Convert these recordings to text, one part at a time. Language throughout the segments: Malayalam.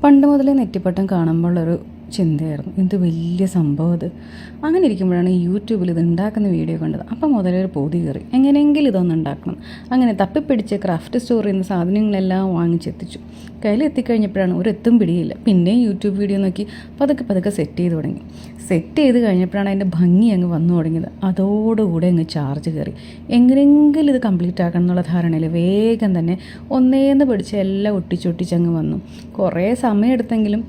പണ്ട് മുതലേ നെറ്റിപ്പട്ടം കാണുമ്പോഴുള്ളൊരു ചിന്തയായിരുന്നു, എന്ത് വലിയ സംഭവം അത്. അങ്ങനെ ഇരിക്കുമ്പോഴാണ് ഈ യൂട്യൂബിൽ ഇത് ഉണ്ടാക്കുന്ന വീഡിയോ കണ്ടത്. അപ്പം മുതലേ ഒരു പൂതി കയറി, എങ്ങനെയെങ്കിലും ഇതൊന്നും ഉണ്ടാക്കണം. അങ്ങനെ തപ്പിപ്പിടിച്ച് ക്രാഫ്റ്റ് സ്റ്റോറിൽ നിന്ന് സാധനങ്ങളെല്ലാം വാങ്ങിച്ചെത്തിച്ചു. കയ്യിലെത്തിക്കഴിഞ്ഞപ്പോഴാണ് ഒരെത്തും പിടിയില്ല. പിന്നെ യൂട്യൂബ് വീഡിയോ നോക്കി പതുക്കെ സെറ്റ് ചെയ്ത് തുടങ്ങി. സെറ്റ് ചെയ്ത് കഴിഞ്ഞപ്പോഴാണ് അതിൻ്റെ ഭംഗി അങ്ങ് വന്നു തുടങ്ങിയത്. അതോടുകൂടെ അങ്ങ് ചാർജ് കയറി. എങ്ങനെയെങ്കിലും ഇത് കംപ്ലീറ്റ് ആക്കണം എന്നുള്ള ധാരണയിൽ വേഗം തന്നെ ഒന്നേന്ന് പിടിച്ച് എല്ലാം ഒട്ടിച്ചൊട്ടിച്ചങ്ങ് വന്നു. കുറേ സമയമെടുത്തെങ്കിലും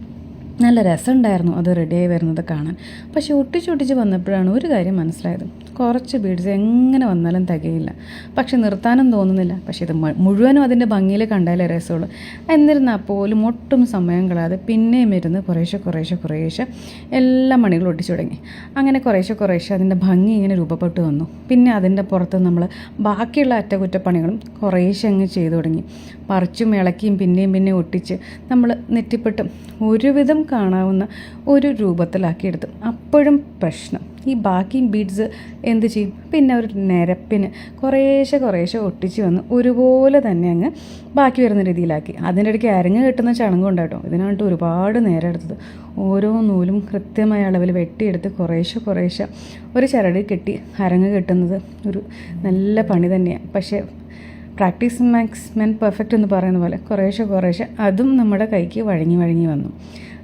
നല്ല രസമുണ്ടായിരുന്നു അത് റെഡിയായി വരുന്നത് കാണാൻ. പക്ഷെ ഒട്ടിച്ചൊട്ടിച്ച് വന്നപ്പോഴാണ് ഒരു കാര്യം മനസ്സിലായത്, കുറച്ച് ബീഡ്സ് എങ്ങനെ വന്നാലും തികയില്ല. പക്ഷെ നിർത്താനും തോന്നുന്നില്ല. പക്ഷെ ഇത് മുഴുവനും അതിൻ്റെ ഭംഗിയിൽ കണ്ടാലേ രസമുള്ളൂ. എന്നിരുന്നാൽ പോലും ഒട്ടും സമയം കളയാതെ പിന്നെയും ഇരുന്ന് കുറേശ്ശെ എല്ലാ മണികളും ഒട്ടിച്ചു തുടങ്ങി. അങ്ങനെ കുറേശ്ശെ അതിൻ്റെ ഭംഗി ഇങ്ങനെ രൂപപ്പെട്ടു വന്നു. പിന്നെ അതിൻ്റെ പുറത്ത് നമ്മൾ ബാക്കിയുള്ള അറ്റകുറ്റപ്പണികളും കുറേശ്ശെ അങ്ങ് ചെയ്തു തുടങ്ങി. പറിച്ചും ഇളക്കിയും പിന്നെയും ഒട്ടിച്ച് നമ്മൾ നെറ്റിപ്പെട്ടും ഒരുവിധം കാണാവുന്ന ഒരു രൂപത്തിലാക്കിയെടുത്തു. അപ്പോഴും പ്രശ്നം, ഈ ബാക്കി ബീഡ്സ് എന്ത് ചെയ്യും? പിന്നെ ഒരു നിരപ്പിന് കുറേശ്ശെ ഒട്ടിച്ച് വന്ന് ഒരുപോലെ തന്നെ അങ്ങ് ബാക്കി വരുന്ന രീതിയിലാക്കി. അതിൻ്റെ ഇടയ്ക്ക് അരങ്ങ് കെട്ടുന്ന ചടങ്ങും ഉണ്ടാട്ടോ. ഇതിനായിട്ട് ഒരുപാട് നേരം എടുത്തത്. ഓരോ നൂലും കൃത്യമായ അളവിൽ വെട്ടിയെടുത്ത് കുറേശ്ശെ ഒരു ചരടിൽ കെട്ടി അരങ്ങ് കെട്ടുന്നത് ഒരു നല്ല പണി തന്നെയാണ്. പക്ഷേ പ്രാക്ടീസ് മാക്സ് മെൻ പെർഫെക്റ്റ് എന്ന് പറയുന്ന പോലെ കുറേശ്ശെ അതും നമ്മുടെ കൈക്ക് വഴങ്ങി വന്നു.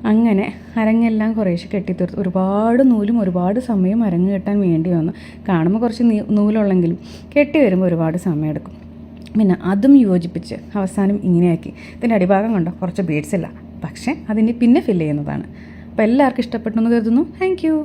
അങ്ങനെ അരങ്ങെല്ലാം കുറേശ്ശെ കെട്ടിത്തീർത്തു. ഒരുപാട് നൂലും ഒരുപാട് സമയം അരങ്ങ് കെട്ടാൻ വേണ്ടി വന്നു. കാണുമ്പോൾ കുറച്ച് നൂലുള്ളെങ്കിലും കെട്ടി വരുമ്പോൾ ഒരുപാട് സമയമെടുക്കും. പിന്നെ അതും യോജിപ്പിച്ച് അവസാനം ഇങ്ങനെയാക്കി. ഇതിൻ്റെ അടിഭാഗം കണ്ടോ, കുറച്ച് ബീഡ്സ് ഇല്ല, പക്ഷേ അതിന് പിന്നെ ഫില്ല് ചെയ്യുന്നതാണ്. അപ്പോൾ എല്ലാവർക്കും ഇഷ്ടപ്പെട്ടു എന്ന് കരുതുന്നു. Thank you.